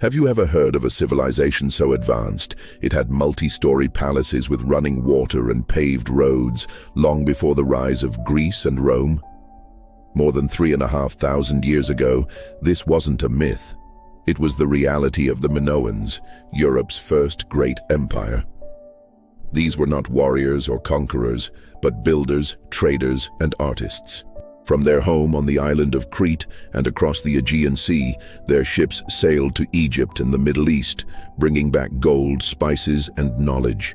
Have you ever heard of a civilization so advanced it had multi-story palaces with running water and paved roads long before the rise of Greece and Rome? More than 3,500 years ago, this wasn't a myth. It was the reality of the Minoans, Europe's first great empire. These were not warriors or conquerors, but builders, traders, and artists. From their home on the island of Crete and across the Aegean Sea, their ships sailed to Egypt and the Middle East, bringing back gold, spices, and knowledge.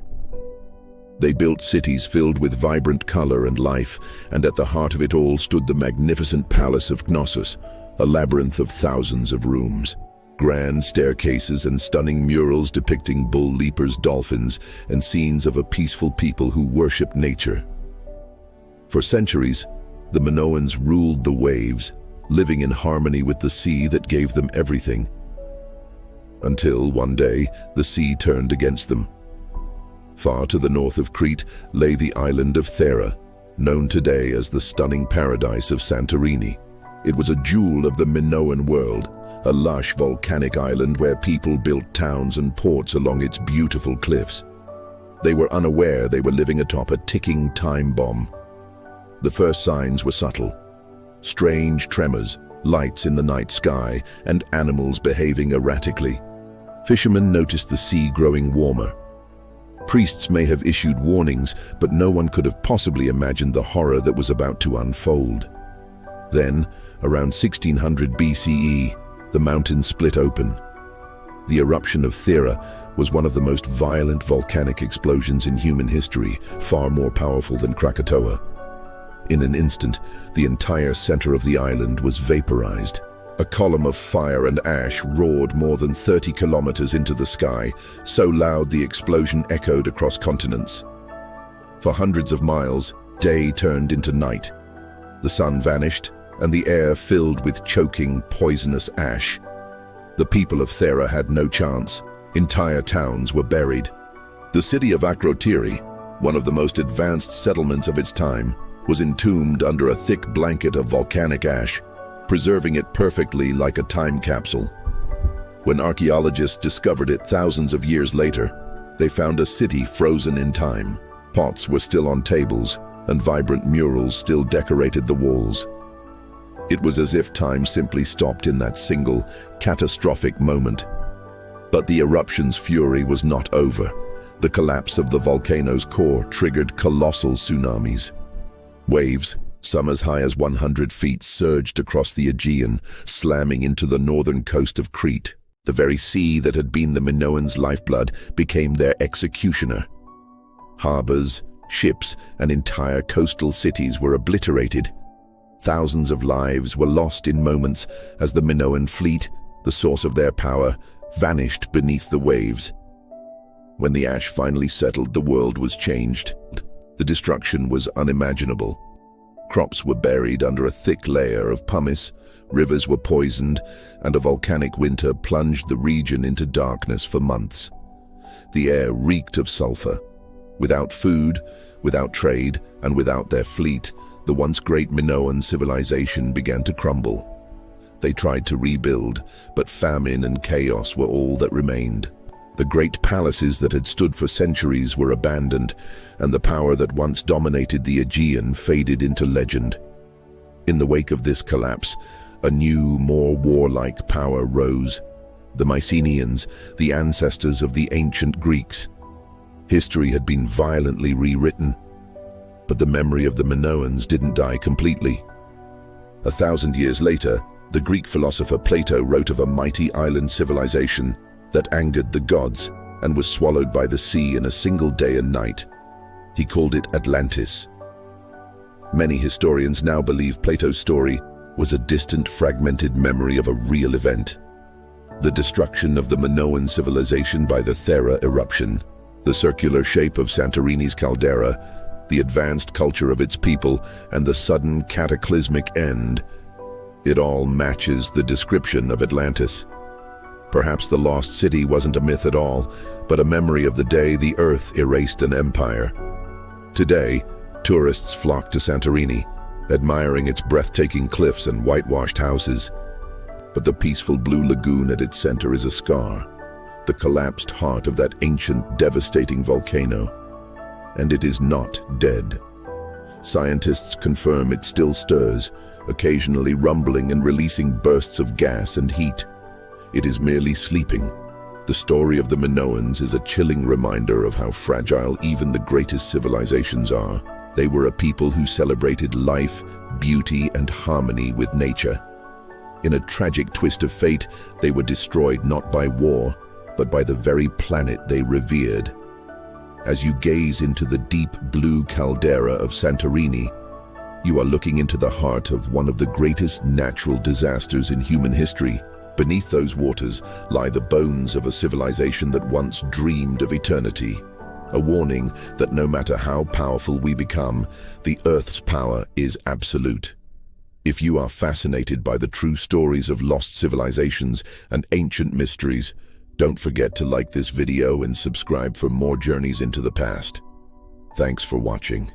They built cities filled with vibrant color and life, and at the heart of it all stood the magnificent palace of Knossos, a labyrinth of thousands of rooms. Grand staircases and stunning murals depicting bull leapers, dolphins, and scenes of a peaceful people who worship nature. For centuries, the Minoans ruled the waves, living in harmony with the sea that gave them everything. Until one day, the sea turned against them. Far to the north of Crete lay the island of Thera, known today as the stunning paradise of Santorini. It was a jewel of the Minoan world, a lush volcanic island where people built towns and ports along its beautiful cliffs. They were unaware they were living atop a ticking time bomb. The first signs were subtle. Strange tremors, lights in the night sky, and animals behaving erratically. Fishermen noticed the sea growing warmer. Priests may have issued warnings, but no one could have possibly imagined the horror that was about to unfold. Then, around 1600 BCE, the mountains split open. The eruption of Thera was one of the most violent volcanic explosions in human history, far more powerful than Krakatoa. In an instant, the entire center of the island was vaporized. A column of fire and ash roared more than 30 kilometers into the sky, so loud the explosion echoed across continents. For hundreds of miles, day turned into night. The sun vanished, and the air filled with choking, poisonous ash. The people of Thera had no chance. Entire towns were buried. The city of Akrotiri, one of the most advanced settlements of its time, was entombed under a thick blanket of volcanic ash, preserving it perfectly like a time capsule. When archaeologists discovered it thousands of years later, they found a city frozen in time. Pots were still on tables, and vibrant murals still decorated the walls. It was as if time simply stopped in that single, catastrophic moment. But the eruption's fury was not over. The collapse of the volcano's core triggered colossal tsunamis. Waves, some as high as 100 feet, surged across the Aegean, slamming into the northern coast of Crete. The very sea that had been the Minoans' lifeblood became their executioner. Harbors, ships, and entire coastal cities were obliterated. Thousands of lives were lost in moments as the Minoan fleet, the source of their power, vanished beneath the waves. When the ash finally settled, the world was changed. The destruction was unimaginable. Crops were buried under a thick layer of pumice, rivers were poisoned, and a volcanic winter plunged the region into darkness for months. The air reeked of sulfur. Without food, without trade, and without their fleet, the once great Minoan civilization began to crumble. They tried to rebuild, but famine and chaos were all that remained. The great palaces that had stood for centuries were abandoned, and the power that once dominated the Aegean faded into legend. In the wake of this collapse, a new, more warlike power rose. The Mycenaeans, the ancestors of the ancient Greeks. History had been violently rewritten, but the memory of the Minoans didn't die completely. 1,000 years later, the Greek philosopher Plato wrote of a mighty island civilization that angered the gods and was swallowed by the sea in a single day and night. He called it Atlantis. Many historians now believe Plato's story was a distant, fragmented memory of a real event. The destruction of the Minoan civilization by the Thera eruption, the circular shape of Santorini's caldera, the advanced culture of its people, and the sudden cataclysmic end. It all matches the description of Atlantis. Perhaps the lost city wasn't a myth at all, but a memory of the day the earth erased an empire. Today, tourists flock to Santorini, admiring its breathtaking cliffs and whitewashed houses. But the peaceful blue lagoon at its center is a scar, the collapsed heart of that ancient, devastating volcano. And it is not dead. Scientists confirm it still stirs, occasionally rumbling and releasing bursts of gas and heat. It is merely sleeping. The story of the Minoans is a chilling reminder of how fragile even the greatest civilizations are. They were a people who celebrated life, beauty, and harmony with nature. In a tragic twist of fate, they were destroyed not by war, but by the very planet they revered. As you gaze into the deep blue caldera of Santorini, you are looking into the heart of one of the greatest natural disasters in human history. Beneath those waters lie the bones of a civilization that once dreamed of eternity. A warning that no matter how powerful we become, the Earth's power is absolute. If you are fascinated by the true stories of lost civilizations and ancient mysteries, don't forget to like this video and subscribe for more journeys into the past. Thanks for watching.